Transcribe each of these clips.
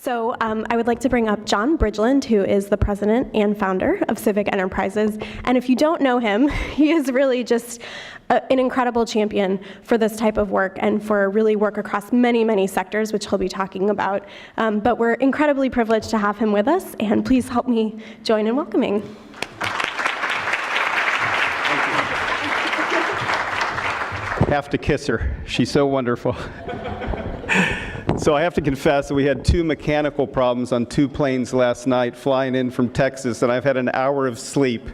So I would like to bring up John Bridgeland, who is the president and founder of Civic Enterprises. And if you don't know him, he is really just an incredible champion for this type of work and for really work across many, many sectors, which he'll be talking about. But we're incredibly privileged to have him with us, and please help me join in welcoming. Have to kiss her. She's so wonderful. So I have to confess that we had 2 mechanical problems on 2 planes last night flying in from Texas, and I've had an hour of sleep.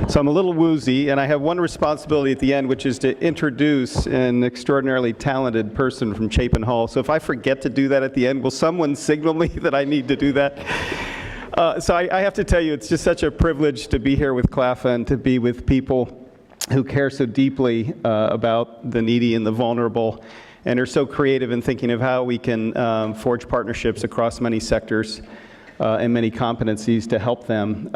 So I'm a little woozy, and I have one responsibility at the end, which is to introduce an extraordinarily talented person from Chapin Hall. So if I forget to do that at the end, will someone signal me that I need to do that? So I have to tell you, it's just such a privilege to be here with CLPHA and to be with people who care so deeply about the needy and the vulnerable, and are so creative in thinking of how we can forge partnerships across many sectors and many competencies to help them.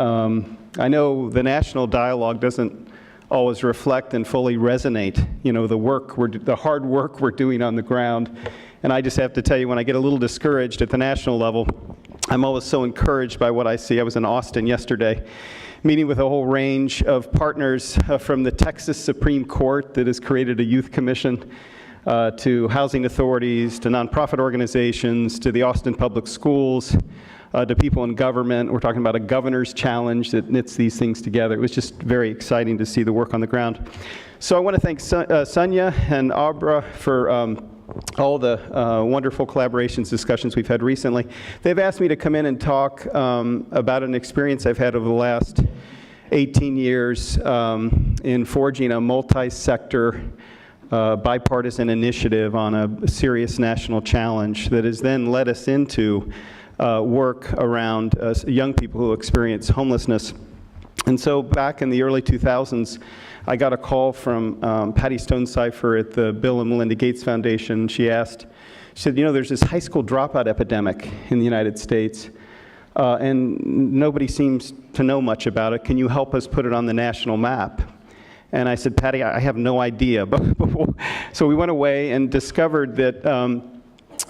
I know the national dialogue doesn't always reflect and fully resonate, you know, the hard work we're doing on the ground. And I just have to tell you, when I get a little discouraged at the national level, I'm always so encouraged by what I see. I was in Austin yesterday, meeting with a whole range of partners from the Texas Supreme Court that has created a youth commission, to housing authorities, to nonprofit organizations, to the Austin Public Schools, to people in government. We're talking about a governor's challenge that knits these things together. It was just very exciting to see the work on the ground. So I want to thank Sonia and Abra for all the wonderful collaborations, discussions we've had recently. They've asked me to come in and talk about an experience I've had over the last 18 years in forging a multi-sector bipartisan initiative on a serious national challenge that has then led us into work around young people who experience homelessness. And so back in the early 2000s, I got a call from Patty Stonecipher at the Bill and Melinda Gates Foundation. She said, you know, there's this high school dropout epidemic in the United States, and nobody seems to know much about it. Can you help us put it on the national map? And I said, Patty, I have no idea. So we went away and discovered that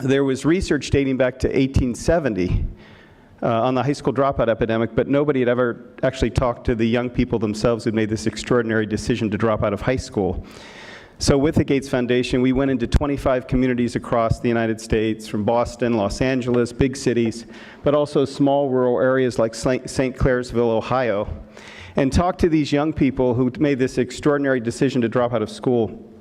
there was research dating back to 1870 on the high school dropout epidemic, but nobody had ever actually talked to the young people themselves who made this extraordinary decision to drop out of high school. So with the Gates Foundation, we went into 25 communities across the United States, from Boston, Los Angeles, big cities, but also small rural areas like St. Clairsville, Ohio, and talked to these young people who made this extraordinary decision to drop out of school.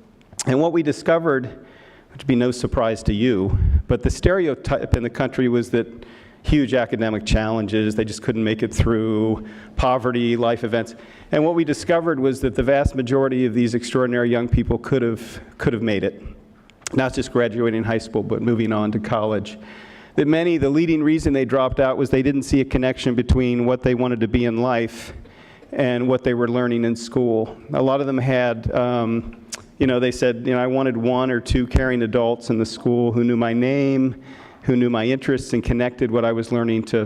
And what we discovered, which would be no surprise to you, but the stereotype in the country was that huge academic challenges, they just couldn't make it through, poverty, life events. And what we discovered was that the vast majority of these extraordinary young people could have made it, not just graduating high school, but moving on to college. That many, the leading reason they dropped out was they didn't see a connection between what they wanted to be in life and what they were learning in school. A lot of them had, you know, they said, you know, I wanted 1 or 2 caring adults in the school who knew my name, who knew my interests and connected what I was learning to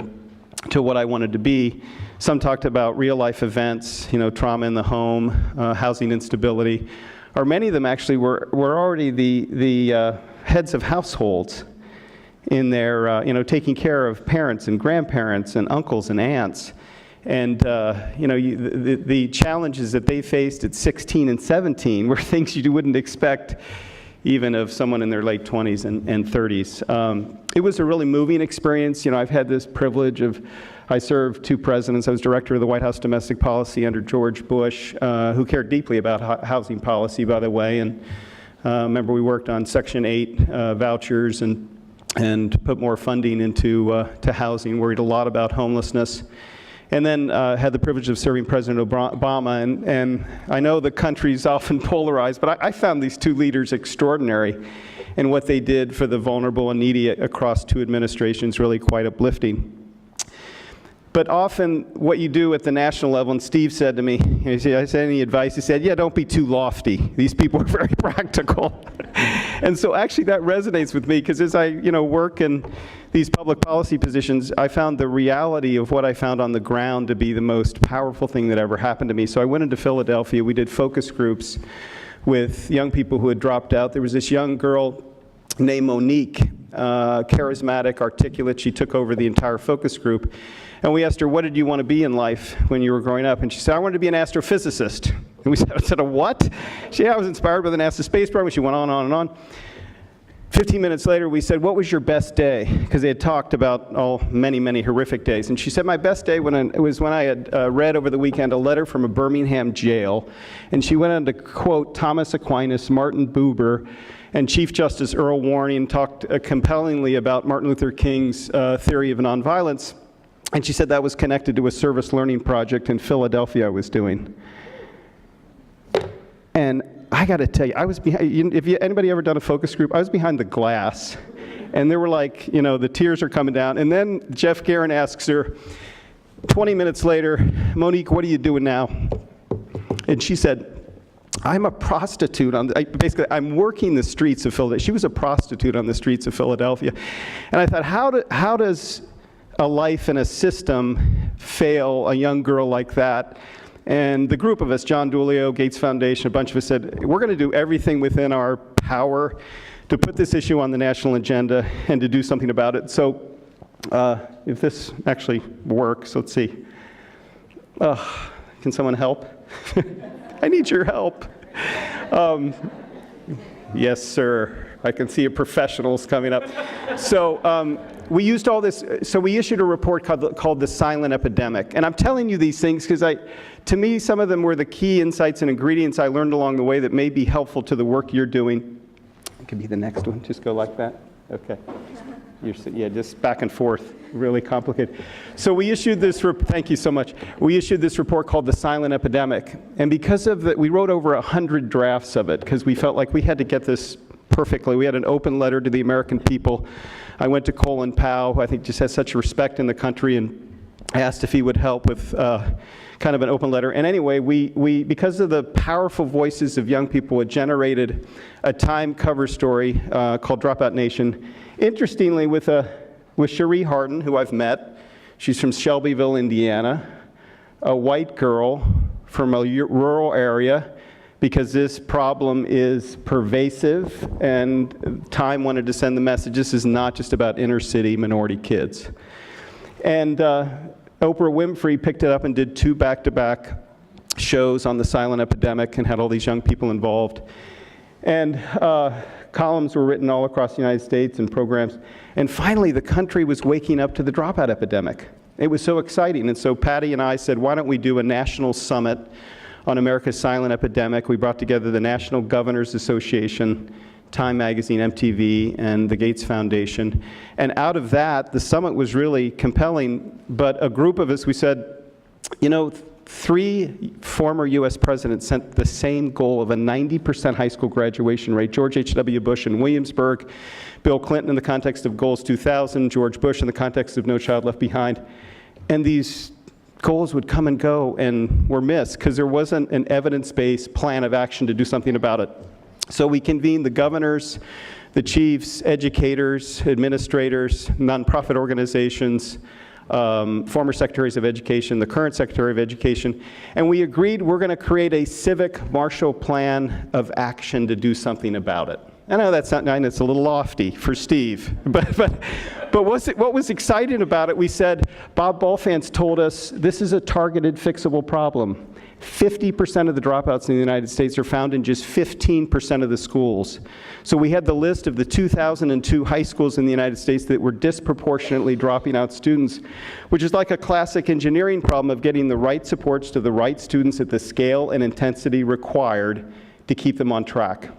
what I wanted to be. Some talked about real life events, you know, trauma in the home, housing instability, or many of them actually were already the heads of households in their, you know, taking care of parents and grandparents and uncles and aunts. And you know, the challenges that they faced at 16 and 17 were things you wouldn't expect even of someone in their late 20s and 30s. It was a really moving experience. You know, I've had this privilege of, I served 2 presidents. I was director of the White House Domestic Policy under George Bush, who cared deeply about housing policy, by the way. And remember, we worked on Section 8 vouchers and put more funding into to housing, worried a lot about homelessness. And then had the privilege of serving President Obama, and I know the country's often polarized, but I found these 2 leaders extraordinary, and what they did for the vulnerable and needy across 2 administrations really quite uplifting. But often what you do at the national level, and Steve said to me, I said, any advice? He said, yeah, don't be too lofty. These people are very practical. And so actually that resonates with me, because as I work in these public policy positions, I found the reality of what I found on the ground to be the most powerful thing that ever happened to me. So I went into Philadelphia. We did focus groups with young people who had dropped out. There was this young girl named Monique charismatic, articulate. She took over the entire focus group. And we asked her, what did you want to be in life when you were growing up? And she said, I wanted to be an astrophysicist. And we said, a what? She said, I was inspired by the NASA space program. She went on and on. 15 minutes later, we said, what was your best day? Because they had talked about many, many horrific days. And she said, my best day was when I had read over the weekend a letter from a Birmingham jail. And she went on to quote Thomas Aquinas, Martin Buber, and Chief Justice Earl Warren, talked compellingly about Martin Luther King's theory of nonviolence. And she said that was connected to a service learning project in Philadelphia I was doing. And I got to tell you, I was behind, anybody ever done a focus group? I was behind the glass, and there were like, the tears are coming down. And then Jeff Guerin asks her, 20 minutes later, Monique, what are you doing now? And she said, I'm a prostitute. Basically, I'm working the streets of Philadelphia. She was a prostitute on the streets of Philadelphia. And I thought, how does a life and a system fail a young girl like that? And the group of us, John Doolio, Gates Foundation, a bunch of us said, we're going to do everything within our power to put this issue on the national agenda and to do something about it. So if this actually works, let's see. Can someone help? I need your help. Yes, sir. I can see professionals coming up. So we used all this. So we issued a report called The Silent Epidemic. And I'm telling you these things because to me, some of them were the key insights and ingredients I learned along the way that may be helpful to the work you're doing. It could be the next one. Just go like that. Okay. Just back and forth. Really complicated. So we issued this, thank you so much. We issued this report called The Silent Epidemic. And because of that, we wrote over 100 drafts of it because we felt like we had to get this perfectly. We had an open letter to the American people. I went to Colin Powell, who I think just has such respect in the country, and asked if he would help with kind of an open letter. And anyway, we because of the powerful voices of young people, it generated a Time cover story called Dropout Nation. Interestingly, with Cherie Harden, who I've met. She's from Shelbyville, Indiana, a white girl from a rural area, because this problem is pervasive, and Time wanted to send the message, this is not just about inner city minority kids. And Oprah Winfrey picked it up and did 2 back-to-back shows on the silent epidemic and had all these young people involved. And columns were written all across the United States and programs. And finally, the country was waking up to the dropout epidemic. It was so exciting. And so Patty and I said, why don't we do a national summit on America's silent epidemic? We brought together the National Governors Association, Time Magazine, MTV, and the Gates Foundation. And out of that, the summit was really compelling. But a group of us, we said, 3 former U.S. presidents set the same goal of a 90% high school graduation rate. George H.W. Bush in Williamsburg, Bill Clinton in the context of Goals 2000, George Bush in the context of No Child Left Behind. And these goals would come and go and were missed because there wasn't an evidence-based plan of action to do something about it. So we convened the governors, the chiefs, educators, administrators, nonprofit organizations, former secretaries of education, the current secretary of education, and we agreed we're going to create a civic Marshall Plan of action to do something about it. I know that's not, it's a little lofty for Steve, but what was exciting about it, we said, Bob Balfans told us this is a targeted, fixable problem. 50% of the dropouts in the United States are found in just 15% of the schools. So we had the list of the 2002 high schools in the United States that were disproportionately dropping out students, which is like a classic engineering problem of getting the right supports to the right students at the scale and intensity required to keep them on track.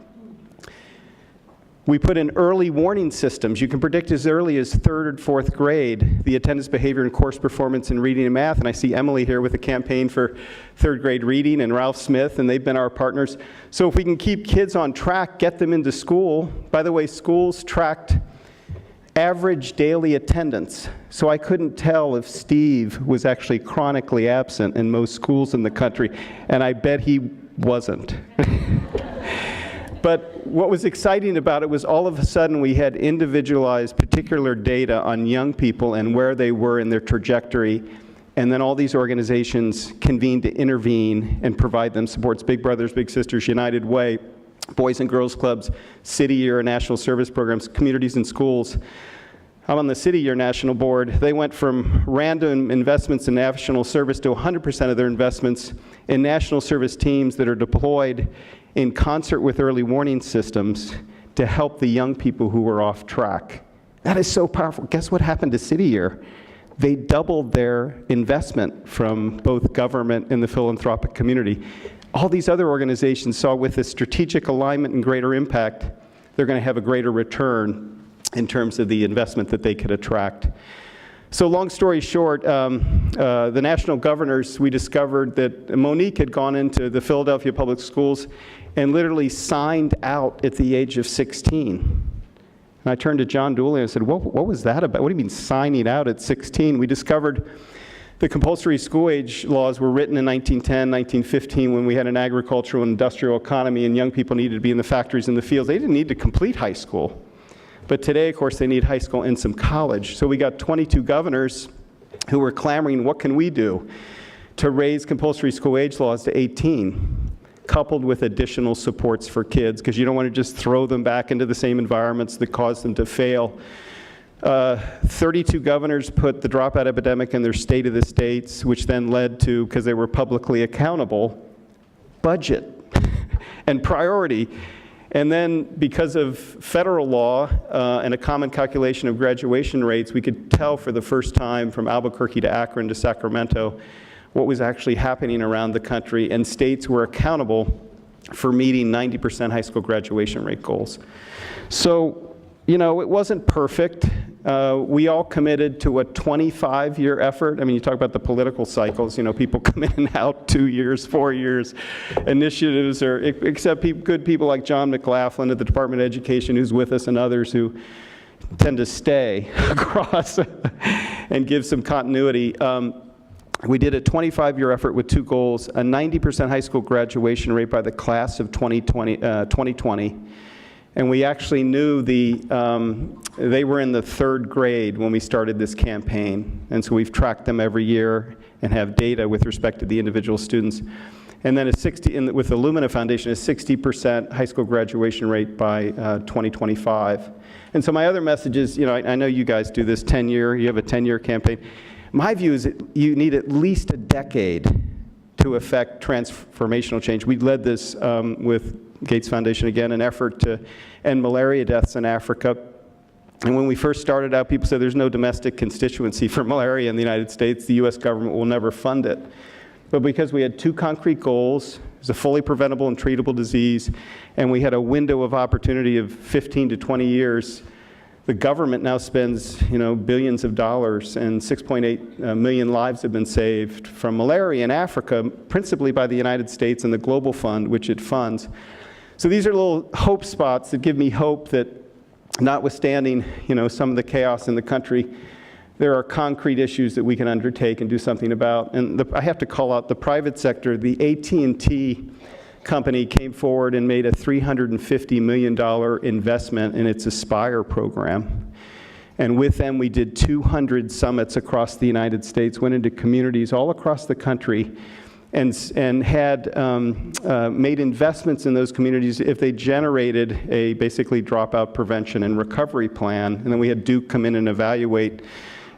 We put in early warning systems. You can predict as early as 3rd or 4th grade the attendance, behavior, and course performance in reading and math. And I see Emily here with a campaign for 3rd grade reading, and Ralph Smith, and they've been our partners. So if we can keep kids on track, get them into school. By the way, schools tracked average daily attendance. So I couldn't tell if Steve was actually chronically absent in most schools in the country, and I bet he wasn't. But what was exciting about it was all of a sudden we had individualized particular data on young people and where they were in their trajectory, and then all these organizations convened to intervene and provide them supports. Big Brothers Big Sisters United Way Boys and Girls Clubs, City Year National Service Programs, communities and schools. I'm on the City Year National Board. They went from random investments in national service to 100% of their investments in national service teams that are deployed in concert with early warning systems to help the young people who were off track. That is so powerful. Guess what happened to City Year? They doubled their investment from both government and the philanthropic community. All these other organizations saw with this strategic alignment and greater impact, they're going to have a greater return in terms of the investment that they could attract. So long story short, the national governors, we discovered that Monique had gone into the Philadelphia Public Schools and literally signed out at the age of 16. And I turned to John Dooley and I said, what was that about? What do you mean signing out at 16? We discovered the compulsory school age laws were written in 1910, 1915 when we had an agricultural and industrial economy and young people needed to be in the factories and the fields. They didn't need to complete high school. But today, of course, they need high school and some college. So we got 22 governors who were clamoring, what can we do to raise compulsory school age laws to 18, coupled with additional supports for kids, because you don't want to just throw them back into the same environments that caused them to fail. 32 governors put the dropout epidemic in their state of the states, which then led to, because they were publicly accountable, budget and priority. And then because of federal law and a common calculation of graduation rates, we could tell for the first time from Albuquerque to Akron to Sacramento what was actually happening around the country, and states were accountable for meeting 90% high school graduation rate goals. So, you know, it wasn't perfect. We all committed to a 25-year effort. I mean, you talk about the political cycles, you know, people come in and out 2 years, 4 years, initiatives, or except good people like John McLaughlin at the Department of Education who's with us and others who tend to stay across and give some continuity. We did a 25-year effort with two goals, a 90% high school graduation rate by the class of 2020. And we actually knew they were in the third grade when we started this campaign. And so we've tracked them every year and have data with respect to the individual students. And then with the Lumina Foundation, a 60% high school graduation rate by 2025. And so my other message is, you know, I know you guys do this 10-year, you have a 10-year campaign. My view is that you need at least a decade to affect transformational change. We led this with Gates Foundation, again, an effort to end malaria deaths in Africa. And when we first started out, people said there's no domestic constituency for malaria in the United States. The US government will never fund it. But because we had two concrete goals, it was a fully preventable and treatable disease, and we had a window of opportunity of 15 to 20 years, the government now spends, you know, billions of dollars, and 6.8 million lives have been saved from malaria in Africa, principally by the United States and the Global Fund, which it funds. So these are little hope spots that give me hope that, notwithstanding, you know, some of the chaos in the country, there are concrete issues that we can undertake and do something about. And I have to call out the private sector. The AT&T company came forward and made a $350 million investment in its Aspire program. And with them, we did 200 summits across the United States, went into communities all across the country, and had made investments in those communities if they generated a basically dropout prevention and recovery plan. And then we had Duke come in and evaluate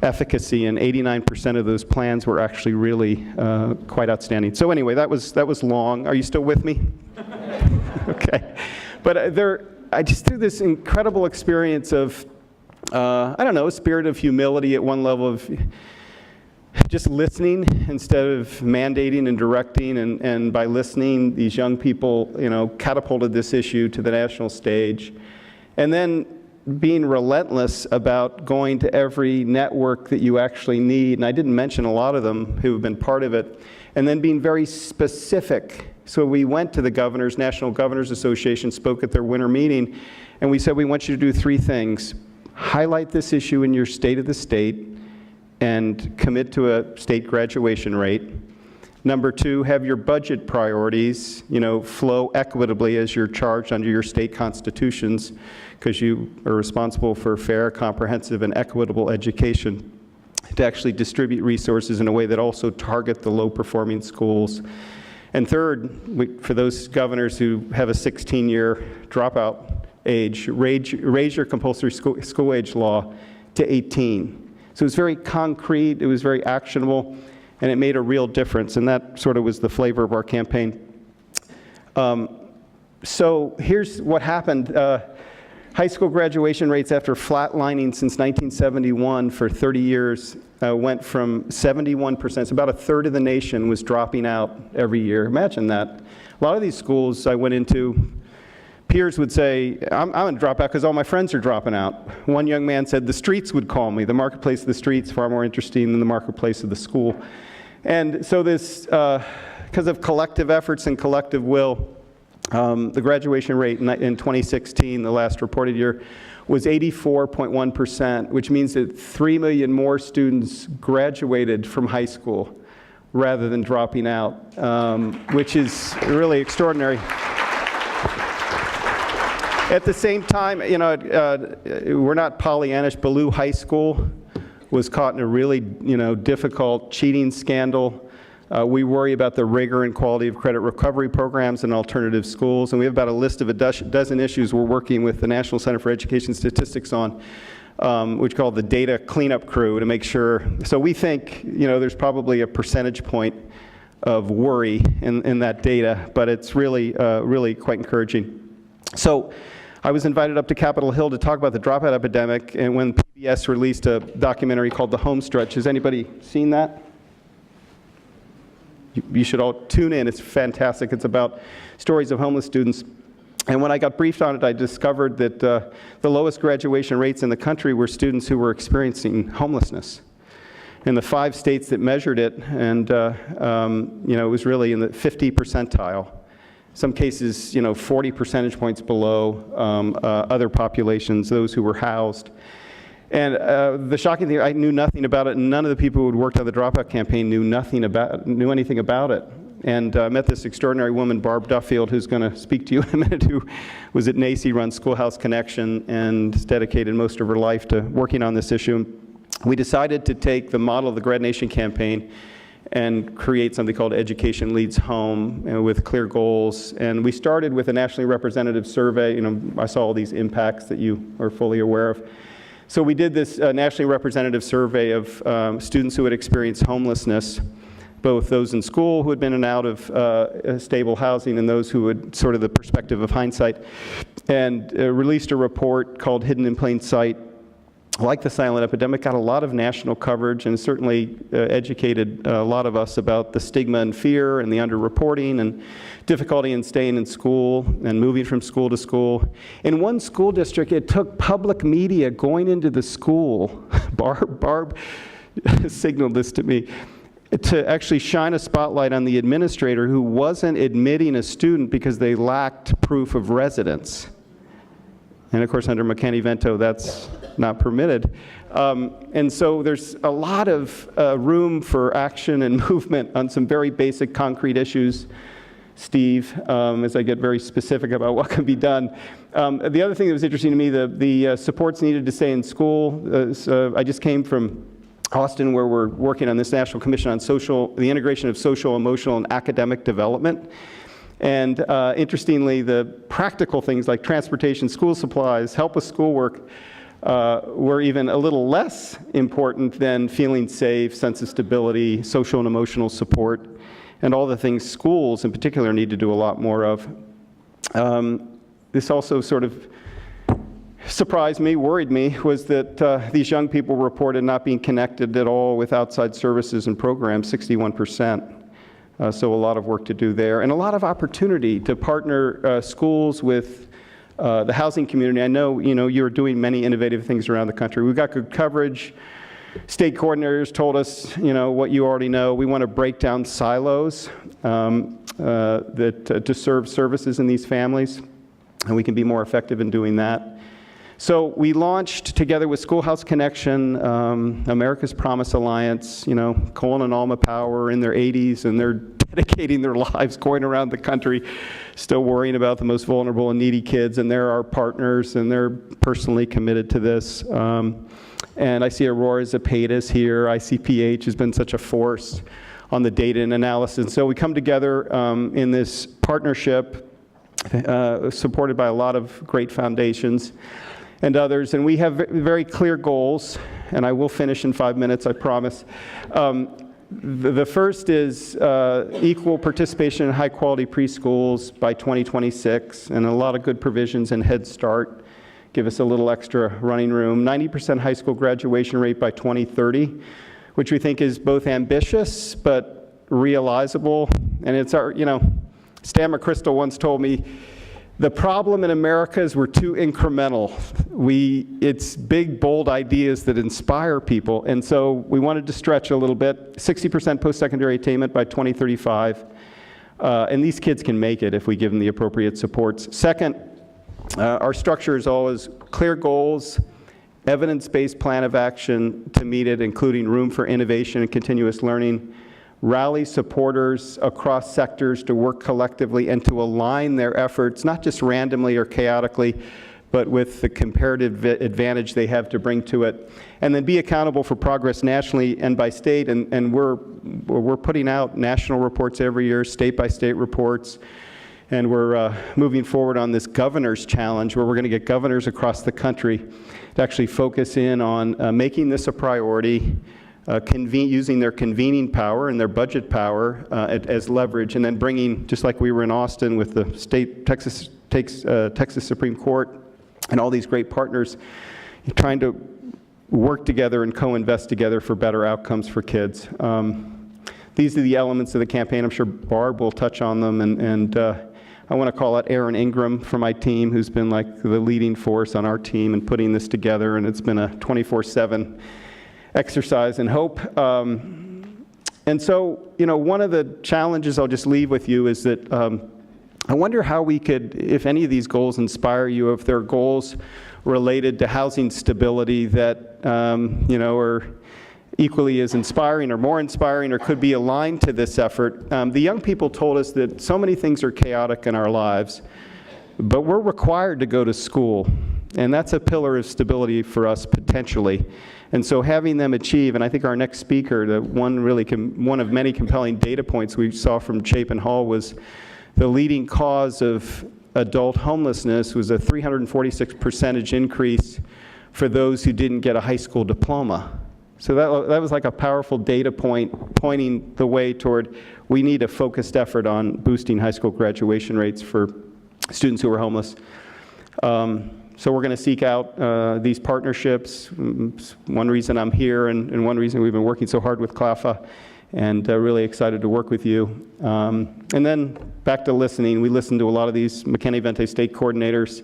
efficacy, and 89% of those plans were actually really quite outstanding. So anyway, that was long. Are you still with me? Okay. But I just through this incredible experience of, I don't know, a spirit of humility at one level of just listening instead of mandating and directing, and by listening, these young people, you know, catapulted this issue to the national stage. And then being relentless about going to every network that you actually need, and I didn't mention a lot of them who have been part of it, and then being very specific. So we went to the governors, National Governors Association, spoke at their winter meeting, and we said, we want you to do three things. Highlight this issue in your state of the state and commit to a state graduation rate. Number two, have your budget priorities, you know, flow equitably as you're charged under your state constitutions, because you are responsible for fair, comprehensive, and equitable education, to actually distribute resources in a way that also target the low-performing schools. And third, for those governors who have a 16-year dropout age, raise your compulsory school age law to 18. So it was very concrete, it was very actionable, and it made a real difference, and that sort of was the flavor of our campaign. So here's what happened. High school graduation rates, after flatlining since 1971 for 30 years, went from 71%, so about a third of the nation was dropping out every year. Imagine that. A lot of these schools I went into, peers would say, I'm going to drop out because all my friends are dropping out. One young man said, the streets would call me. The marketplace of the streets far more interesting than the marketplace of the school. And so this, because of collective efforts and collective will, the graduation rate in 2016, the last reported year, was 84.1%, which means that 3 million more students graduated from high school rather than dropping out, which is really extraordinary. At the same time, you know, we're not Pollyannish. Ballou High School was caught in a really, difficult cheating scandal. We worry about the rigor and quality of credit recovery programs in alternative schools, and we have about a list of a dozen issues we're working with the National Center for Education Statistics on, which is called the data cleanup crew, to make sure. So we think, there's probably a percentage point of worry in that data, but it's really, really quite encouraging. So I was invited up to Capitol Hill to talk about the dropout epidemic, and when PBS released a documentary called The Home Stretch. Has anybody seen that? You should all tune in. It's fantastic. It's about stories of homeless students. And when I got briefed on it, I discovered that the lowest graduation rates in the country were students who were experiencing homelessness. In the 5 states that measured it, and it was really in the 50 percentile. Some cases, 40 percentage points below other populations, those who were housed. And the shocking thing, I knew nothing about it, and none of the people who had worked on the dropout campaign knew anything about it. And I met this extraordinary woman, Barb Duffield, who's going to speak to you in a minute, who was at NACCE, runs Schoolhouse Connection, and has dedicated most of her life to working on this issue. We decided to take the model of the Grad Nation campaign and create something called Education Leads Home, with clear goals. And we started with a nationally representative survey. I saw all these impacts that you are fully aware of. So we did this nationally representative survey of students who had experienced homelessness, both those in school who had been in and out of stable housing and those who had sort of the perspective of hindsight, and released a report called Hidden in Plain Sight. Like the silent epidemic, got a lot of national coverage and certainly educated a lot of us about the stigma and fear and the underreporting and difficulty in staying in school and moving from school to school. In one school district, it took public media going into the school, Barb signaled this to me, to actually shine a spotlight on the administrator who wasn't admitting a student because they lacked proof of residence. And of course, under McKinney-Vento, that's not permitted. And so there's a lot of room for action and movement on some very basic, concrete issues, Steve, as I get very specific about what can be done. The other thing that was interesting to me, the supports needed to stay in school. I just came from Austin, where we're working on this National Commission on the integration of social, emotional, and academic development. And interestingly, the practical things like transportation, school supplies, help with schoolwork were even a little less important than feeling safe, sense of stability, social and emotional support, and all the things schools in particular need to do a lot more of. This also sort of surprised me, worried me, was that these young people reported not being connected at all with outside services and programs, 61%. So a lot of work to do there, and a lot of opportunity to partner schools with the housing community. I know, you're doing many innovative things around the country. We've got good coverage. State coordinators told us, what you already know. We want to break down silos to serve services in these families, and we can be more effective in doing that. So we launched, together with Schoolhouse Connection, America's Promise Alliance. Colin and Alma Power are in their 80s, and they're dedicating their lives going around the country, still worrying about the most vulnerable and needy kids, and they're our partners, and they're personally committed to this. And I see Aurora Zapatas here. ICPH has been such a force on the data and analysis. So we come together in this partnership supported by a lot of great foundations and others, and we have very clear goals, and I will finish in 5 minutes, I promise. The first is equal participation in high-quality preschools by 2026, and a lot of good provisions in Head Start give us a little extra running room. 90% high school graduation rate by 2030, which we think is both ambitious but realizable. And it's our, Stan McChrystal once told me, the problem in America is we're too incremental. It's big, bold ideas that inspire people. And so we wanted to stretch a little bit, 60% post-secondary attainment by 2035. And these kids can make it if we give them the appropriate supports. Second, our structure is always clear goals, evidence-based plan of action to meet it, including room for innovation and continuous learning, rally supporters across sectors to work collectively and to align their efforts, not just randomly or chaotically, but with the comparative advantage they have to bring to it. And then be accountable for progress nationally and by state, and we're putting out national reports every year, state-by-state reports, and we're moving forward on this governor's challenge where we're going to get governors across the country to actually focus in on making this a priority, using their convening power and their budget power as leverage, and then bringing, just like we were in Austin with the Texas Supreme Court and all these great partners, trying to work together and co-invest together for better outcomes for kids. These are the elements of the campaign. I'm sure Barb will touch on them, and I want to call out Aaron Ingram from my team, who's been like the leading force on our team in putting this together, and it's been a 24/7 exercise and hope. And so, one of the challenges I'll just leave with you is that I wonder how we could, if any of these goals inspire you, if there are goals related to housing stability that, are equally as inspiring or more inspiring or could be aligned to this effort. The young people told us that so many things are chaotic in our lives, but we're required to go to school. And that's a pillar of stability for us potentially. And so having them achieve, and I think our next speaker, one of many compelling data points we saw from Chapin Hall was the leading cause of adult homelessness was a 346% increase for those who didn't get a high school diploma. So that was like a powerful data point pointing the way toward we need a focused effort on boosting high school graduation rates for students who are homeless. So we're going to seek out these partnerships. One reason I'm here and one reason we've been working so hard with CLPHA, and really excited to work with you. And then back to listening. We listen to a lot of these McKinney-Vente state coordinators.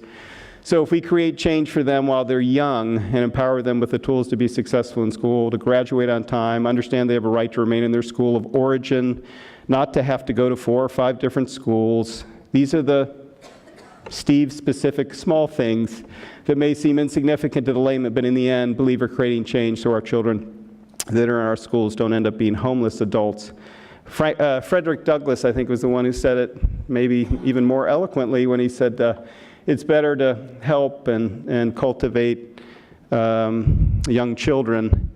So if we create change for them while they're young and empower them with the tools to be successful in school, to graduate on time, understand they have a right to remain in their school of origin, not to have to go to 4 or 5 different schools. These are the Steve-specific small things that may seem insignificant to the layman, but in the end, believe are creating change so our children that are in our schools don't end up being homeless adults. Frederick Douglass, I think, was the one who said it maybe even more eloquently when he said, it's better to help and cultivate young children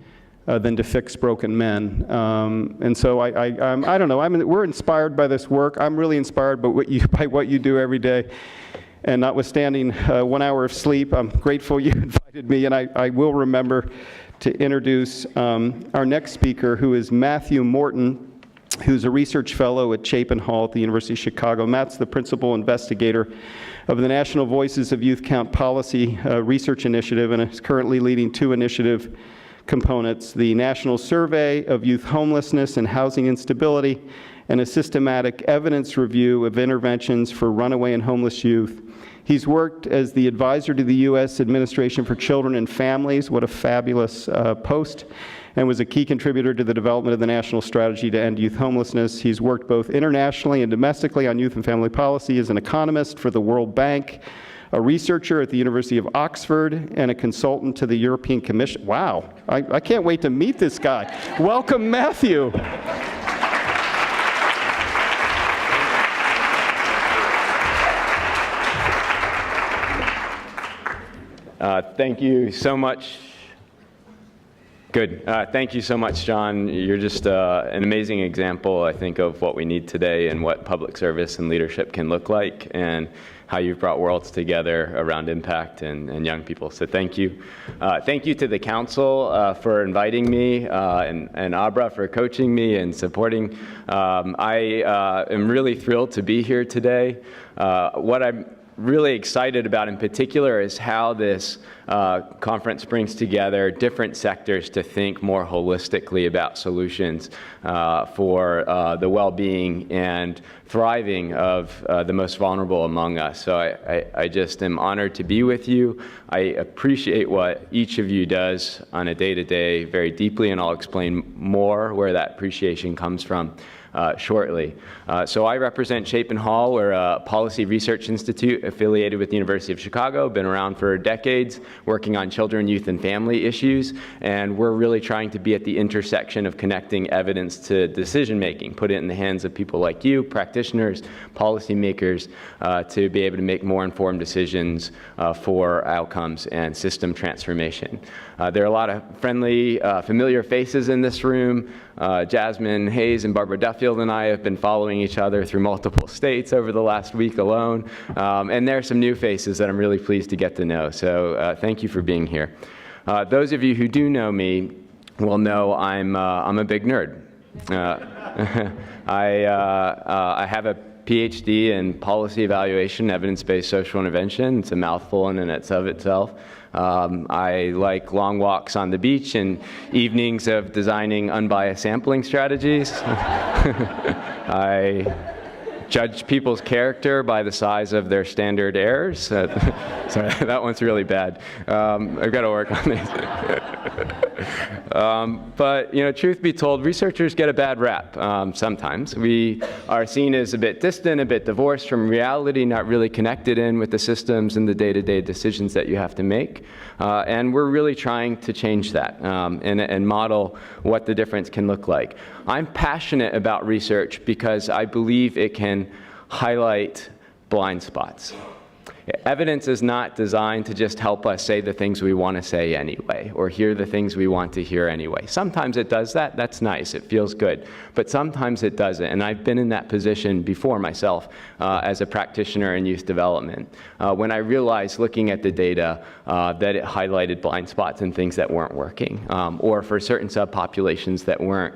than to fix broken men. And so I don't know, we're inspired by this work. I'm really inspired by what you do every day. And notwithstanding 1 hour of sleep, I'm grateful you invited me, and I will remember to introduce our next speaker, who is Matthew Morton, who's a research fellow at Chapin Hall at the University of Chicago. Matt's the principal investigator of the National Voices of Youth Count Policy Research Initiative, and is currently leading 2 initiative components: the National Survey of Youth Homelessness and Housing Instability, and a systematic evidence review of interventions for runaway and homeless youth. He's worked as the advisor to the U.S. Administration for Children and Families, what a fabulous post, and was a key contributor to the development of the national strategy to end youth homelessness. He's worked both internationally and domestically on youth and family policy as an economist for the World Bank, a researcher at the University of Oxford, and a consultant to the European Commission. Wow, I can't wait to meet this guy. Welcome, Matthew. Thank you so much. Good. Thank you so much, John. You're just an amazing example, I think, of what we need today and what public service and leadership can look like, and how you've brought worlds together around impact and young people. So thank you. Thank you to the council for inviting me, and Abra for coaching me and supporting. I am really thrilled to be here today. What I'm really excited about in particular is how this conference brings together different sectors to think more holistically about solutions for the well-being and thriving of the most vulnerable among us. So I just am honored to be with you. I appreciate what each of you does on a day-to-day very deeply, and I'll explain more where that appreciation comes from shortly. So I represent Chapin Hall. We're a policy research institute affiliated with the University of Chicago, been around for decades, working on children, youth, and family issues, and we're really trying to be at the intersection of connecting evidence to decision making, put it in the hands of people like you, practitioners, policymakers, to be able to make more informed decisions for outcomes and system transformation. There are a lot of friendly, familiar faces in this room. Jasmine Hayes and Barbara Duffield and I have been following each other through multiple states over the last week alone. And there are some new faces that I'm really pleased to get to know. So thank you for being here. Those of you who do know me will know I'm a big nerd. I have a PhD in policy evaluation, evidence-based social intervention. It's a mouthful in and of itself. I like long walks on the beach and evenings of designing unbiased sampling strategies. I judge people's character by the size of their standard errors. Sorry, that one's really bad. I've got to work on this. But, you know, truth be told, researchers get a bad rap sometimes. We are seen as a bit distant, a bit divorced from reality, not really connected in with the systems and the day-to-day decisions that you have to make. And we're really trying to change that and model what the difference can look like. I'm passionate about research because I believe it can highlight blind spots. Evidence is not designed to just help us say the things we want to say anyway, or hear the things we want to hear anyway. Sometimes it does that. That's nice. It feels good. But sometimes it doesn't. And I've been in that position before myself as a practitioner in youth development, when I realized looking at the data that it highlighted blind spots and things that weren't working, or for certain subpopulations that weren't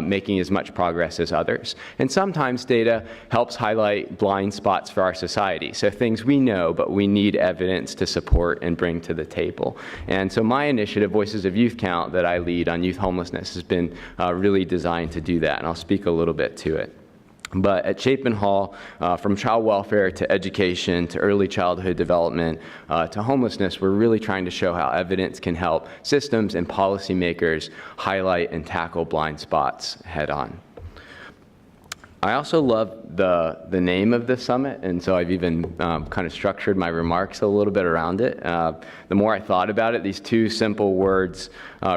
making as much progress as others. And sometimes data helps highlight blind spots for our society. So things we know, but we need evidence to support and bring to the table. And so my initiative, Voices of Youth Count, that I lead on youth homelessness has been really designed to do that, and I'll speak a little bit to it. But at Chapin Hall, from child welfare to education to early childhood development to homelessness, we're really trying to show how evidence can help systems and policymakers highlight and tackle blind spots head on. I also love the name of the summit, and so I've even kind of structured my remarks a little bit around it. The more I thought about it, these two simple words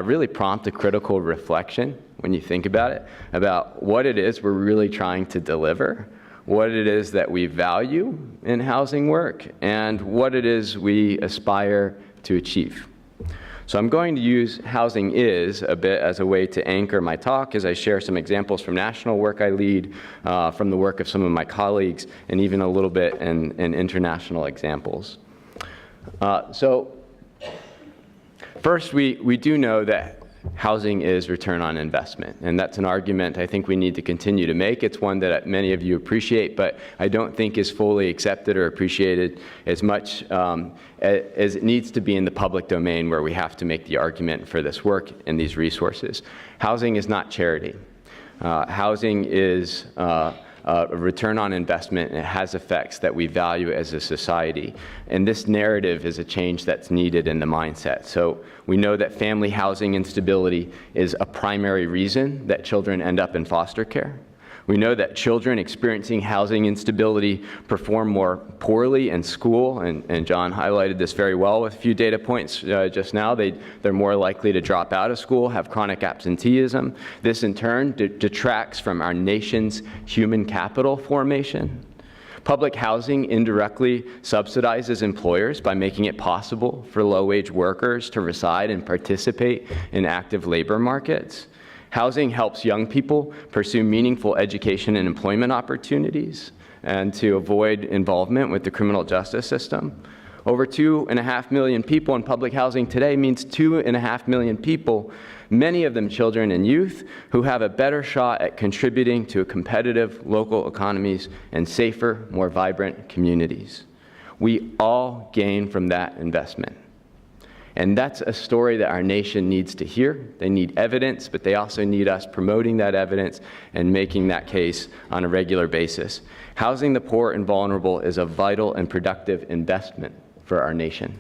really prompt a critical reflection when you think about it, about what it is we're really trying to deliver, what it is that we value in housing work, and what it is we aspire to achieve. So I'm going to use Housing Is a bit as a way to anchor my talk as I share some examples from national work I lead, from the work of some of my colleagues, and even a little bit in international examples. So first, we do know that housing is return on investment, and that's an argument I think we need to continue to make. It's one that many of you appreciate, but I don't think is fully accepted or appreciated as much as it needs to be in the public domain, where we have to make the argument for this work and these resources. Housing is not charity. Housing is a return on investment, and it has effects that we value as a society. And this narrative is a change that's needed in the mindset. So we know that family housing instability is a primary reason that children end up in foster care. We know that children experiencing housing instability perform more poorly in school, and John highlighted this very well with a few data points just now. They're more likely to drop out of school, have chronic absenteeism. This in turn detracts from our nation's human capital formation. Public housing indirectly subsidizes employers by making it possible for low-wage workers to reside and participate in active labor markets. Housing helps young people pursue meaningful education and employment opportunities and to avoid involvement with the criminal justice system. Over 2.5 million people in public housing today means 2.5 million people, many of them children and youth, who have a better shot at contributing to competitive local economies and safer, more vibrant communities. We all gain from that investment. And that's a story that our nation needs to hear. They need evidence, but they also need us promoting that evidence and making that case on a regular basis. Housing the poor and vulnerable is a vital and productive investment for our nation.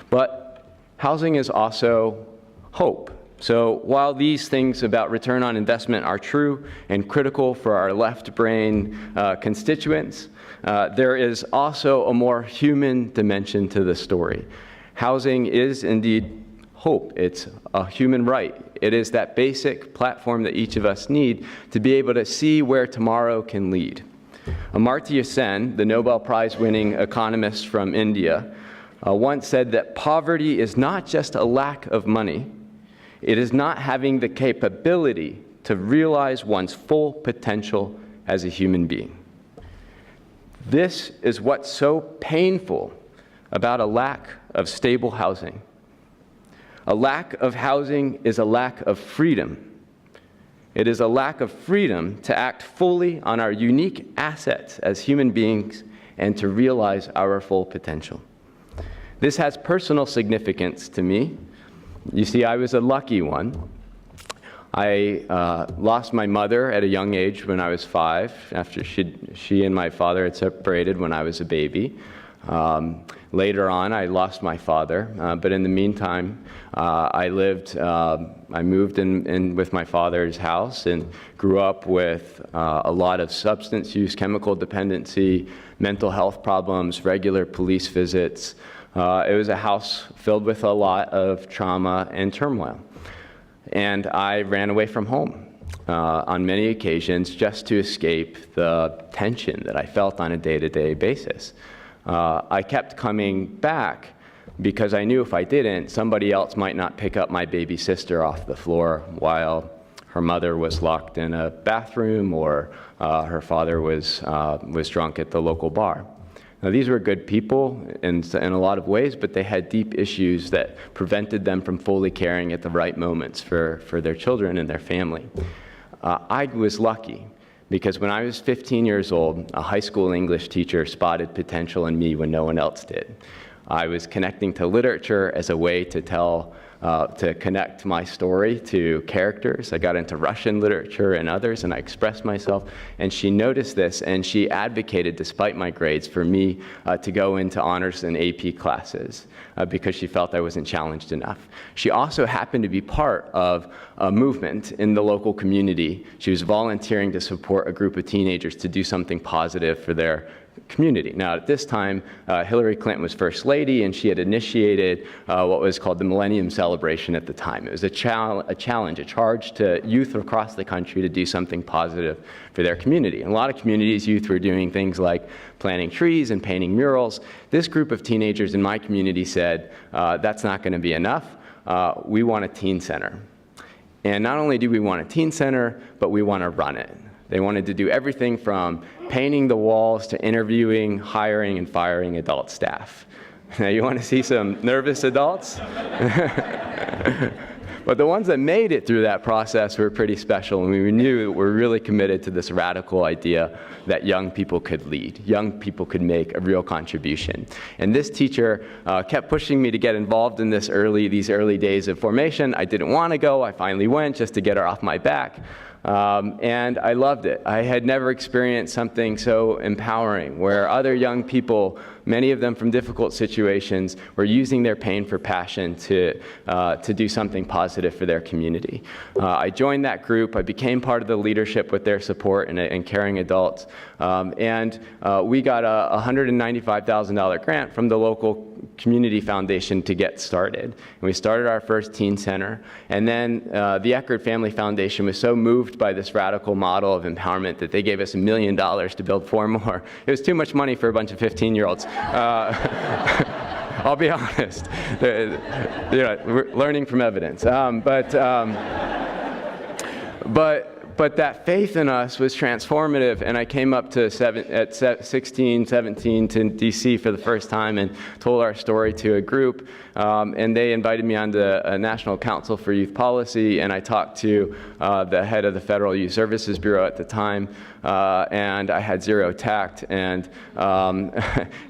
But housing is also hope. So while these things about return on investment are true and critical for our left brain constituents, there is also a more human dimension to the story. Housing is indeed hope. It's a human right. It is that basic platform that each of us need to be able to see where tomorrow can lead. Amartya Sen, the Nobel Prize-winning economist from India, once said that poverty is not just a lack of money, it is not having the capability to realize one's full potential as a human being. This is what's so painful about a lack of stable housing. A lack of housing is a lack of freedom. It is a lack of freedom to act fully on our unique assets as human beings and to realize our full potential. This has personal significance to me. You see, I was a lucky one. I lost my mother at a young age when I was 5, after she and my father had separated when I was a baby. Later on, I lost my father, but in the meantime, I moved in with my father's house and grew up with a lot of substance use, chemical dependency, mental health problems, regular police visits. It was a house filled with a lot of trauma and turmoil. And I ran away from home on many occasions just to escape the tension that I felt on a day-to-day basis. I kept coming back because I knew if I didn't, somebody else might not pick up my baby sister off the floor while her mother was locked in a bathroom or her father was drunk at the local bar. Now, these were good people in a lot of ways, but they had deep issues that prevented them from fully caring at the right moments for their children and their family. I was lucky because when I was 15 years old, a high school English teacher spotted potential in me when no one else did. I was connecting to literature as a way to to connect my story to characters. I got into Russian literature and others, and I expressed myself. And she noticed this, and she advocated, despite my grades, for me to go into honors and AP classes because she felt I wasn't challenged enough. She also happened to be part of a movement in the local community. She was volunteering to support a group of teenagers to do something positive for their community. Now, at this time, Hillary Clinton was First Lady, and she had initiated what was called the Millennium Celebration at the time. It was a challenge, a charge to youth across the country to do something positive for their community. In a lot of communities, youth were doing things like planting trees and painting murals. This group of teenagers in my community said, that's not going to be enough. We want a teen center. And not only do we want a teen center, but we want to run it. They wanted to do everything from painting the walls to interviewing, hiring, and firing adult staff. Now, you want to see some nervous adults? But the ones that made it through that process were pretty special, and we knew we're really committed to this radical idea that young people could lead, young people could make a real contribution. And this teacher kept pushing me to get involved in these early days of formation. I didn't want to go. I finally went just to get her off my back. And I loved it. I had never experienced something so empowering, where other young people, many of them from difficult situations, were using their pain for passion to do something positive for their community. I joined that group. I became part of the leadership with their support and caring adults. And we got a $195,000 grant from the local community foundation to get started. And we started our first teen center. And then the Eckerd Family Foundation was so moved moved by this radical model of empowerment that they gave us $1 million to build 4 more. It was too much money for a bunch of 15-year-olds. I'll be honest. We're learning from evidence. But that faith in us was transformative, and I came up to 16, 17 to DC for the first time and told our story to a group, and they invited me on the National Council for Youth Policy, and I talked to the head of the Federal Youth Services Bureau at the time, and I had zero tact, and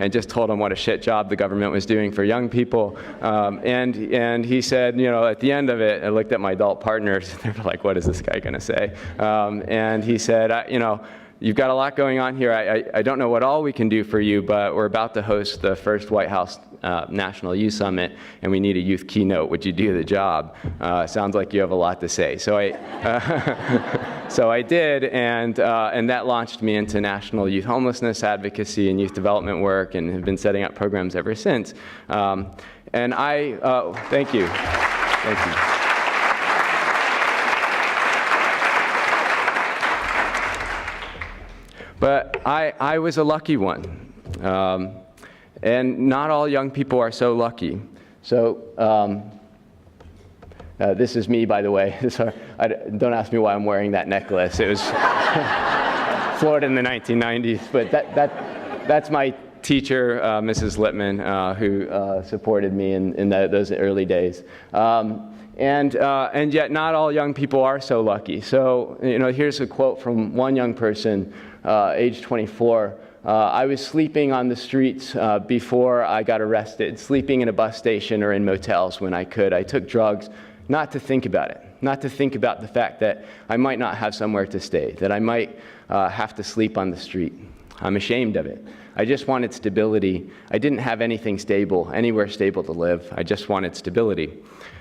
just told him what a shit job the government was doing for young people, and he said, at the end of it, I looked at my adult partners, and they were like, what is this guy going to say? And he said, you've got a lot going on here. I don't know what all we can do for you, but we're about to host the first White House National Youth Summit, and we need a youth keynote. Would you do the job? Sounds like you have a lot to say. So I did, and that launched me into national youth homelessness advocacy and youth development work, and have been setting up programs ever since. Thank you. Thank you. But I was a lucky one, and not all young people are so lucky. So this is me, by the way. Don't ask me why I'm wearing that necklace. It was Florida in the 1990s, but that's my teacher, Mrs. Lippman, who supported me in those early days. And yet not all young people are so lucky. So, here's a quote from one young person, age 24. I was sleeping on the streets before I got arrested, sleeping in a bus station or in motels when I could. I took drugs not to think about it, not to think about the fact that I might not have somewhere to stay, that I might have to sleep on the street. I'm ashamed of it. I just wanted stability. I didn't have anything stable, anywhere stable to live. I just wanted stability.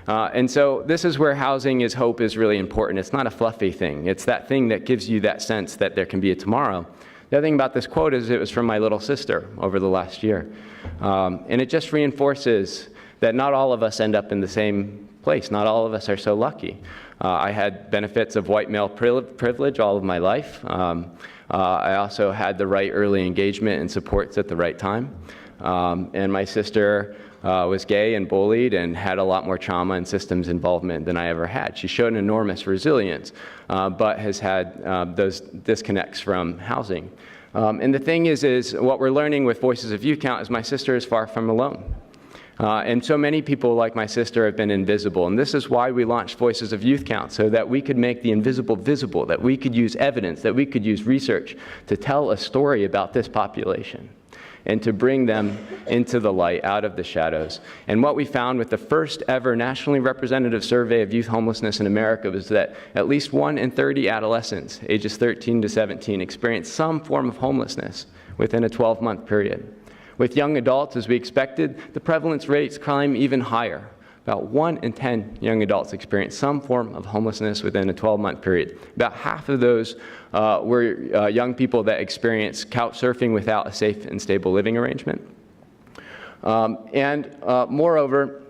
And so this is where housing is hope is really important. It's not a fluffy thing. It's that thing that gives you that sense that there can be a tomorrow. The other thing about this quote is it was from my little sister over the last year. And it just reinforces that not all of us end up in the same place. Not all of us are so lucky. I had benefits of white male privilege all of my life. I also had the right early engagement and supports at the right time. And my sister was gay and bullied and had a lot more trauma and systems involvement than I ever had. She showed an enormous resilience, but has had those disconnects from housing. And the thing is what we're learning with Voices of Youth Count is my sister is far from alone. And so many people like my sister have been invisible. And this is why we launched Voices of Youth Count, so that we could make the invisible visible, that we could use evidence, that we could use research to tell a story about this population and to bring them into the light, out of the shadows. And what we found with the first ever nationally representative survey of youth homelessness in America was that at least 1 in 30 adolescents, ages 13 to 17, experienced some form of homelessness within a 12-month period. With young adults, as we expected, the prevalence rates climb even higher. About 1 in 10 young adults experience some form of homelessness within a 12-month period. About half of those were young people that experienced couch surfing without a safe and stable living arrangement. Moreover,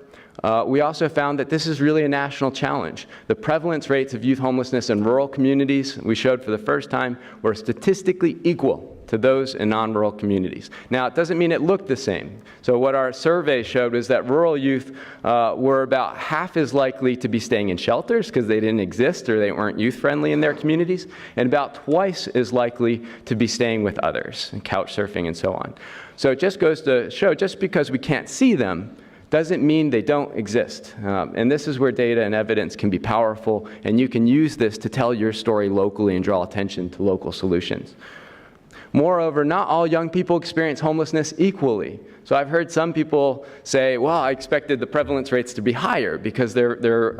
we also found that this is really a national challenge. The prevalence rates of youth homelessness in rural communities, we showed for the first time, were statistically equal to those in non-rural communities. Now, it doesn't mean it looked the same. So what our survey showed was that rural youth were about half as likely to be staying in shelters because they didn't exist or they weren't youth-friendly in their communities, and about twice as likely to be staying with others, and couch surfing and so on. So it just goes to show, just because we can't see them doesn't mean they don't exist. And this is where data and evidence can be powerful, and you can use this to tell your story locally and draw attention to local solutions. Moreover, not all young people experience homelessness equally. So I've heard some people say, well, I expected the prevalence rates to be higher because they're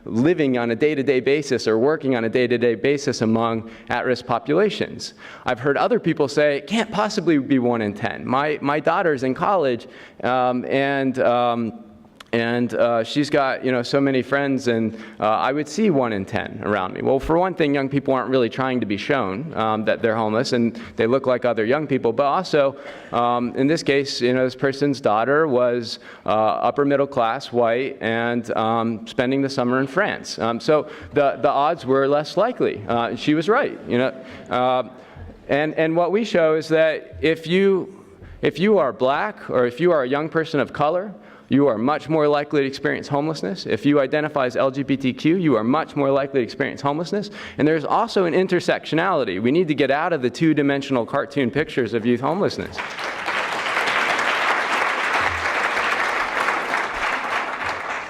living on a day-to-day basis or working on a day-to-day basis among at-risk populations. I've heard other people say, it can't possibly be 1 in 10. My daughter's in college, and And she's got, so many friends, and I would see 1 in 10 around me. Well, for one thing, young people aren't really trying to be shown that they're homeless, and they look like other young people. But also, in this case, this person's daughter was upper middle class, white, and spending the summer in France. So the odds were less likely. She was right. And what we show is that if you are black, or if you are a young person of color, you are much more likely to experience homelessness. If you identify as LGBTQ, you are much more likely to experience homelessness. And there's also an intersectionality. We need to get out of the two-dimensional cartoon pictures of youth homelessness.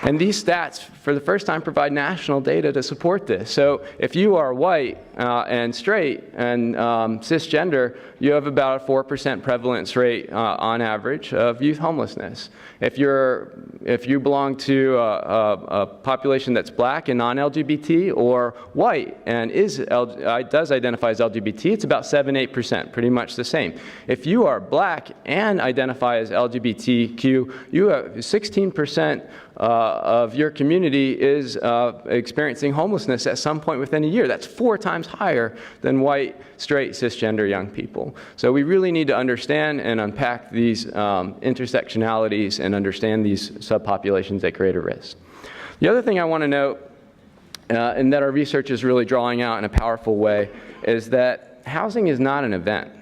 And these stats, for the first time, provide national data to support this. So if you are white and straight and cisgender, you have about a 4% prevalence rate on average of youth homelessness. If you belong to a population that's black and non-LGBT, or white and does identify as LGBT, it's about 7-8%, pretty much the same. If you are black and identify as LGBTQ, you have 16% of your community is experiencing homelessness at some point within a year. That's 4 times higher than white, straight, cisgender young people. So we really need to understand and unpack these intersectionalities and understand these subpopulations that create a risk. The other thing I want to note, and that our research is really drawing out in a powerful way, is that housing is not an event.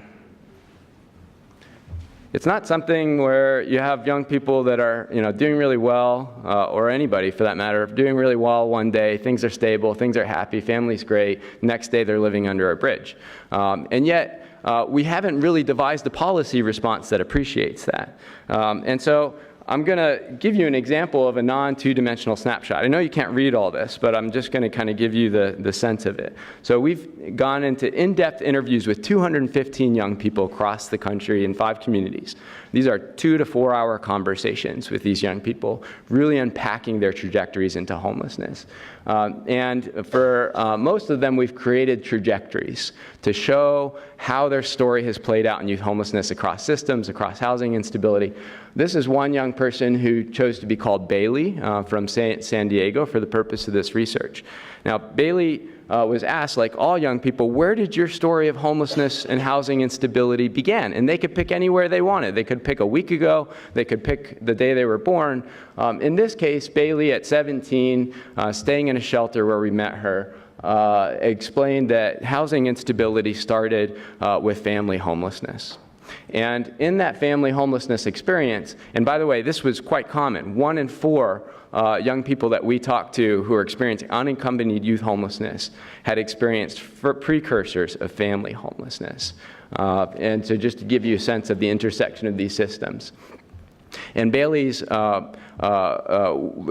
It's not something where you have young people that are, doing really well, or anybody for that matter, doing really well one day, things are stable, things are happy, family's great, next day they're living under a bridge. And yet, we haven't really devised a policy response that appreciates that. And so I'm going to give you an example of a non-two-dimensional snapshot. I know you can't read all this, but I'm just going to kind of give you the sense of it. So we've gone into in-depth interviews with 215 young people across the country in 5 communities. These are 2 to 4 hour conversations with these young people, really unpacking their trajectories into homelessness. And for most of them, we've created trajectories to show how their story has played out in youth homelessness across systems, across housing instability. This is one young person who chose to be called Bailey from San Diego for the purpose of this research. Now, Bailey was asked, like all young people, where did your story of homelessness and housing instability begin? And they could pick anywhere they wanted. They could pick a week ago. They could pick the day they were born. In this case, Bailey, at 17, staying in a shelter where we met her, explained that housing instability started with family homelessness. And in that family homelessness experience, and by the way, this was quite common, 1 in 4 young people that we talked to who are experiencing unaccompanied youth homelessness had experienced precursors of family homelessness. And so just to give you a sense of the intersection of these systems. And Bailey's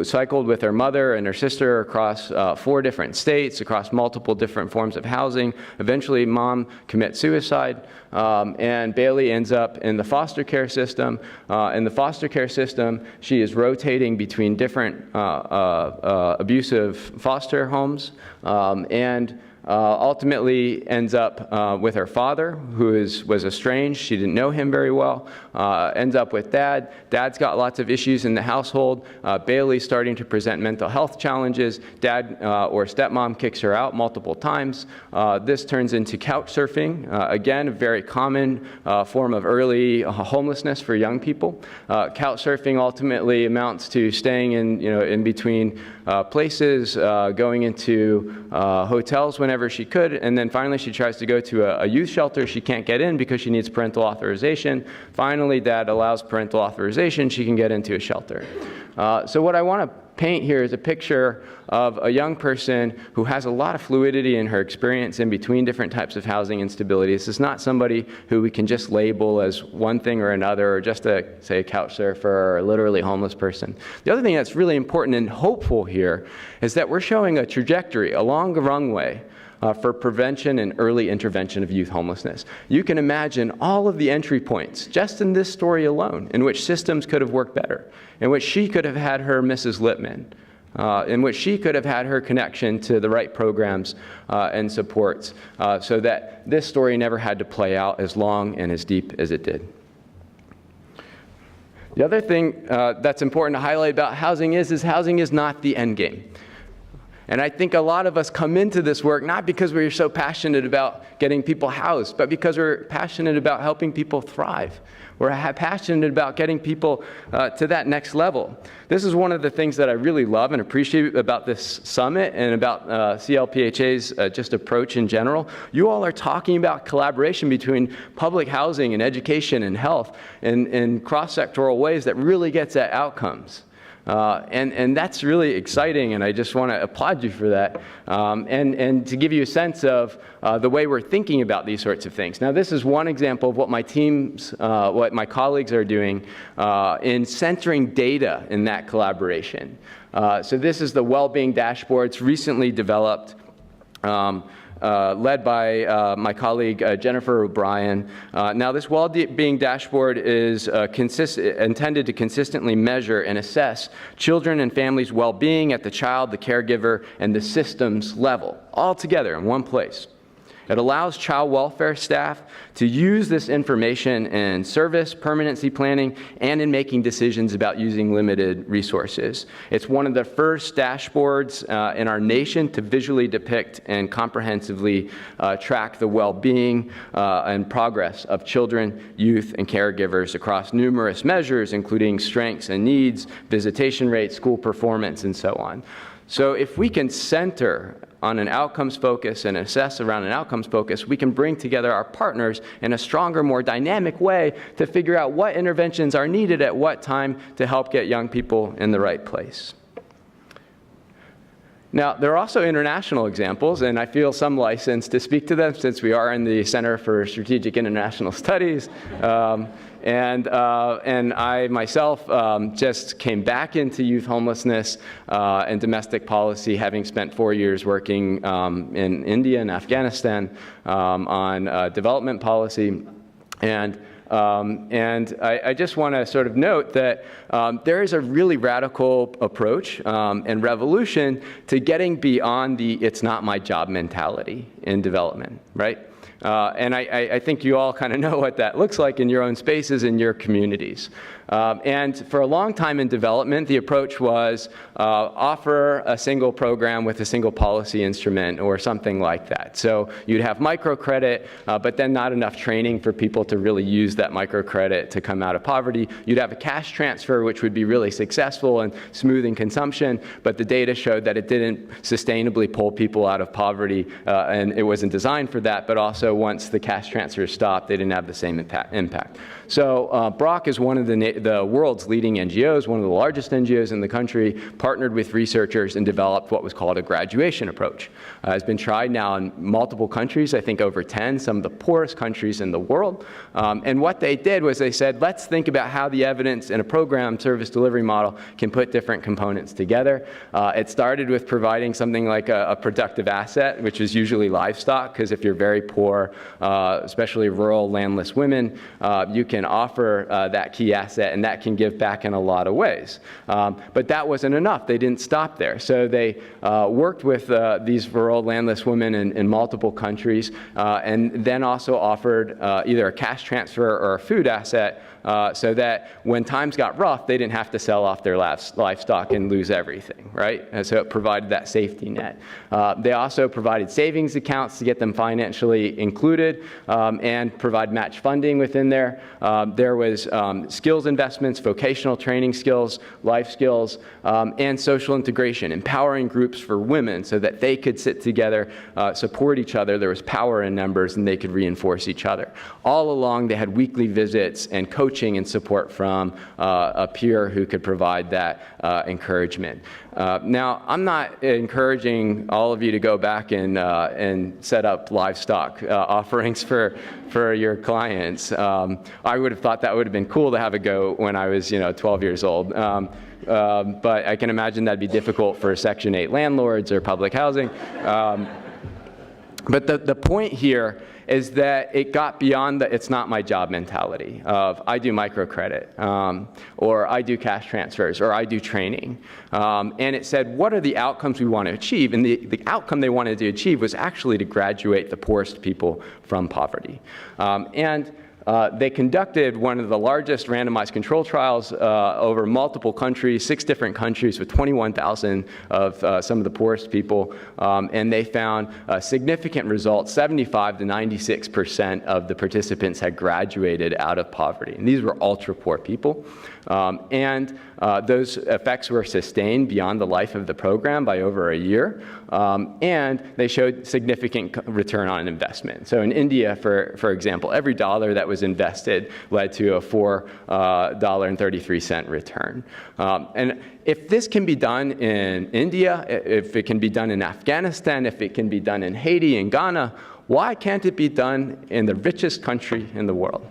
cycled with her mother and her sister across 4 different states, across multiple different forms of housing. Eventually, mom commits suicide, and Bailey ends up in the foster care system. In the foster care system, she is rotating between different abusive foster homes, and ultimately ends up with her father, who was estranged. She didn't know him very well. Ends up with dad. Dad's got lots of issues in the household. Bailey's starting to present mental health challenges. Dad or stepmom kicks her out multiple times. This turns into couch surfing. Again, a very common form of early homelessness for young people. Couch surfing ultimately amounts to staying in between places, going into hotels whenever she could, and then finally she tries to go to a youth shelter. She can't get in because she needs parental authorization. Finally, dad allows parental authorization. She can get into a shelter. So what I want to paint here is a picture of a young person who has a lot of fluidity in her experience in between different types of housing instability. This is not somebody who we can just label as one thing or another, or just say a couch surfer or a literally homeless person. The other thing that's really important and hopeful here is that we're showing a trajectory along the runway for prevention and early intervention of youth homelessness. You can imagine all of the entry points, just in this story alone, in which systems could have worked better, in which she could have had her Mrs. Lippman, in which she could have had her connection to the right programs and supports, so that this story never had to play out as long and as deep as it did. The other thing that's important to highlight about housing is housing is not the end game. And I think a lot of us come into this work not because we're so passionate about getting people housed, but because we're passionate about helping people thrive. We're passionate about getting people to that next level. This is one of the things that I really love and appreciate about this summit and about CLPHA's just approach in general. You all are talking about collaboration between public housing and education and health in cross-sectoral ways that really gets at outcomes. And that's really exciting, and I just want to applaud you for that, and to give you a sense of the way we're thinking about these sorts of things. Now, this is one example of what my teams, what my colleagues are doing in centering data in that collaboration. So this is the well-being dashboard. It's recently developed. Led by my colleague Jennifer O'Brien. Now, this well-being dashboard is intended to consistently measure and assess children and families' well-being at the child, the caregiver, and the systems level, all together in one place. It allows child welfare staff to use this information in service, permanency planning, and in making decisions about using limited resources. It's one of the first dashboards in our nation to visually depict and comprehensively track the well-being and progress of children, youth, and caregivers across numerous measures, including strengths and needs, visitation rates, school performance, and so on. So if we can center on an outcomes focus and assess around an outcomes focus, we can bring together our partners in a stronger, more dynamic way to figure out what interventions are needed at what time to help get young people in the right place. Now, there are also international examples, and I feel some license to speak to them since we are in the Center for Strategic International Studies. And I myself just came back into youth homelessness and domestic policy, having spent 4 years working in India and Afghanistan on development policy. And I just want to sort of note that there is a really radical approach and revolution to getting beyond the "it's not my job" mentality in development, right? And I think you all kind of know what that looks like in your own spaces, in your communities. And for a long time in development, the approach was offer a single program with a single policy instrument or something like that. So you'd have microcredit, but then not enough training for people to really use that microcredit to come out of poverty. You'd have a cash transfer, which would be really successful in smoothing consumption, but the data showed that it didn't sustainably pull people out of poverty, and it wasn't designed for that, but also once the cash transfers stopped, they didn't have the same impact. So Brock is one of the world's leading NGOs, one of the largest NGOs in the country, partnered with researchers and developed what was called a graduation approach. It's been tried now in multiple countries, I think over 10, some of the poorest countries in the world. And what they did was they said, let's think about how the evidence in a program service delivery model can put different components together. It started with providing something like a productive asset, which is usually livestock, because if you're very poor, especially rural landless women, you can offer that key asset, and that can give back in a lot of ways. But that wasn't enough. They didn't stop there. So they worked with these rural landless women in multiple countries, and then also offered either a cash transfer or a food asset, so that when times got rough, they didn't have to sell off their livestock and lose everything, right? And so it provided that safety net. They also provided savings accounts to get them financially included and provide match funding within there. There was skills investments, vocational training skills, life skills, and social integration, empowering groups for women so that they could sit together, support each other. There was power in numbers, and they could reinforce each other. All along, they had weekly visits and coaching and support from a peer who could provide that encouragement. Now, I'm not encouraging all of you to go back and set up livestock offerings for your clients. I would have thought that would have been cool to have a go when I was 12 years old. But I can imagine that'd be difficult for Section 8 landlords or public housing. But the point here is that it got beyond the "it's not my job" mentality of I do microcredit, or I do cash transfers, or I do training. And it said, what are the outcomes we want to achieve? And the outcome they wanted to achieve was actually to graduate the poorest people from poverty. And They conducted one of the largest randomized control trials over multiple countries, 6 different countries with 21,000 of some of the poorest people, and they found significant results. 75 to 96% of the participants had graduated out of poverty, and these were ultra-poor people. Those effects were sustained beyond the life of the program by over a year, and they showed significant return on investment. So in India, for example, every dollar that was invested led to a $4.33 return. And if this can be done in India, if it can be done in Afghanistan, if it can be done in Haiti and Ghana, why can't it be done in the richest country in the world?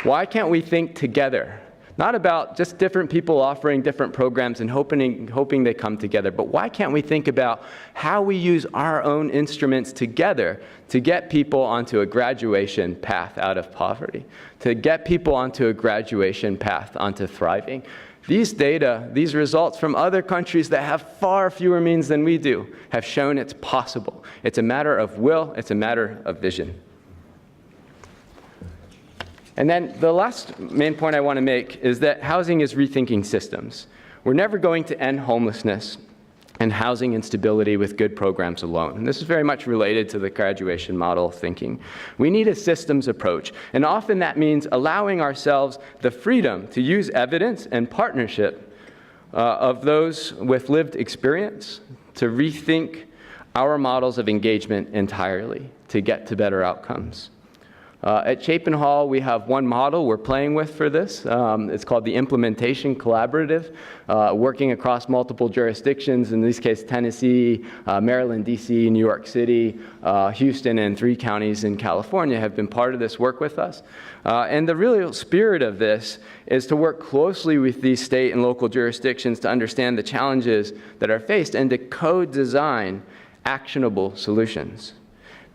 Why can't we think together? Not about just different people offering different programs and hoping they come together, but why can't we think about how we use our own instruments together to get people onto a graduation path out of poverty, to get people onto a graduation path onto thriving? These data, these results from other countries that have far fewer means than we do, have shown it's possible. It's a matter of will, it's a matter of vision. And then the last main point I want to make is that housing is rethinking systems. We're never going to end homelessness and housing instability with good programs alone. And this is very much related to the graduation model thinking. We need a systems approach, and often that means allowing ourselves the freedom to use evidence and partnership of those with lived experience to rethink our models of engagement entirely to get to better outcomes. At Chapin Hall, we have one model we're playing with for this. It's called the Implementation Collaborative, working across multiple jurisdictions, in this case Tennessee, Maryland, DC, New York City, Houston, and 3 counties in California have been part of this work with us. And the real spirit of this is to work closely with these state and local jurisdictions to understand the challenges that are faced and to co-design actionable solutions.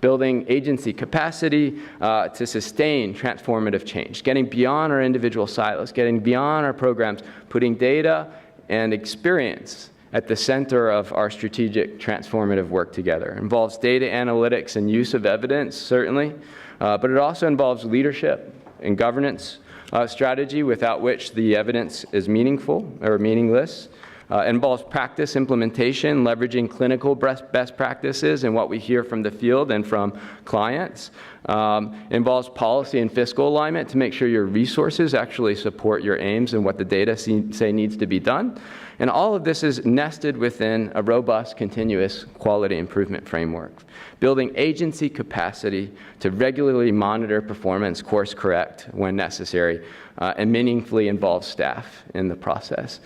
Building agency capacity to sustain transformative change, getting beyond our individual silos, getting beyond our programs, putting data and experience at the center of our strategic transformative work together. It involves data analytics and use of evidence, certainly, but it also involves leadership and governance strategy, without which the evidence is meaningful or meaningless. Involves practice implementation, leveraging clinical best practices and what we hear from the field and from clients. Involves policy and fiscal alignment to make sure your resources actually support your aims and what the data say needs to be done. And all of this is nested within a robust, continuous quality improvement framework. Building agency capacity to regularly monitor performance, course correct when necessary, and meaningfully involve staff in the process.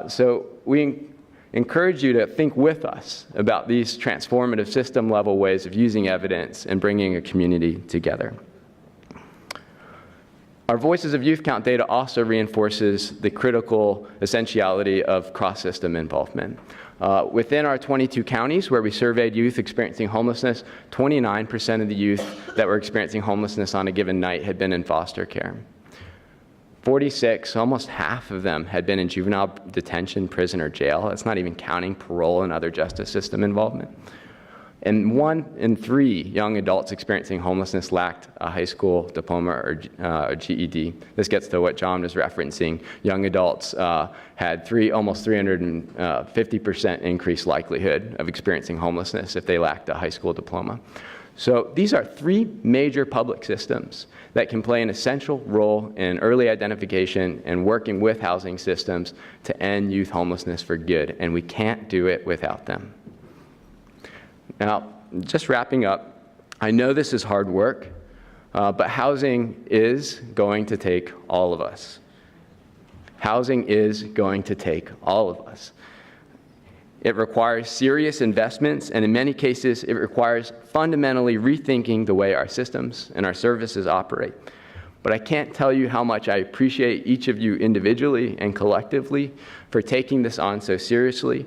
So we encourage you to think with us about these transformative system-level ways of using evidence and bringing a community together. Our Voices of Youth Count data also reinforces the critical essentiality of cross-system involvement. Within our 22 counties where we surveyed youth experiencing homelessness, 29% of the youth that were experiencing homelessness on a given night had been in foster care. 46, almost half of them had been in juvenile detention, prison, or jail. That's not even counting parole and other justice system involvement. And 1 in 3 young adults experiencing homelessness lacked a high school diploma or GED. This gets to what John was referencing. Young adults had almost 350% increased likelihood of experiencing homelessness if they lacked a high school diploma. So these are 3 major public systems that can play an essential role in early identification and working with housing systems to end youth homelessness for good, and we can't do it without them. Now, just wrapping up, I know this is hard work, but housing is going to take all of us. Housing is going to take all of us. It requires serious investments, and in many cases, it requires fundamentally rethinking the way our systems and our services operate. But I can't tell you how much I appreciate each of you individually and collectively for taking this on so seriously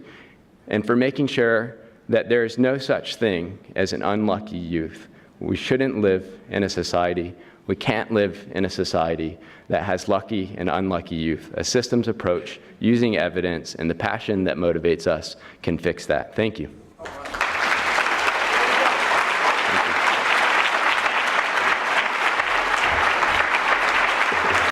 and for making sure that there is no such thing as an unlucky youth. We shouldn't live in a society We can't live in a society that has lucky and unlucky youth. A systems approach, using evidence, and the passion that motivates us can fix that. Thank you.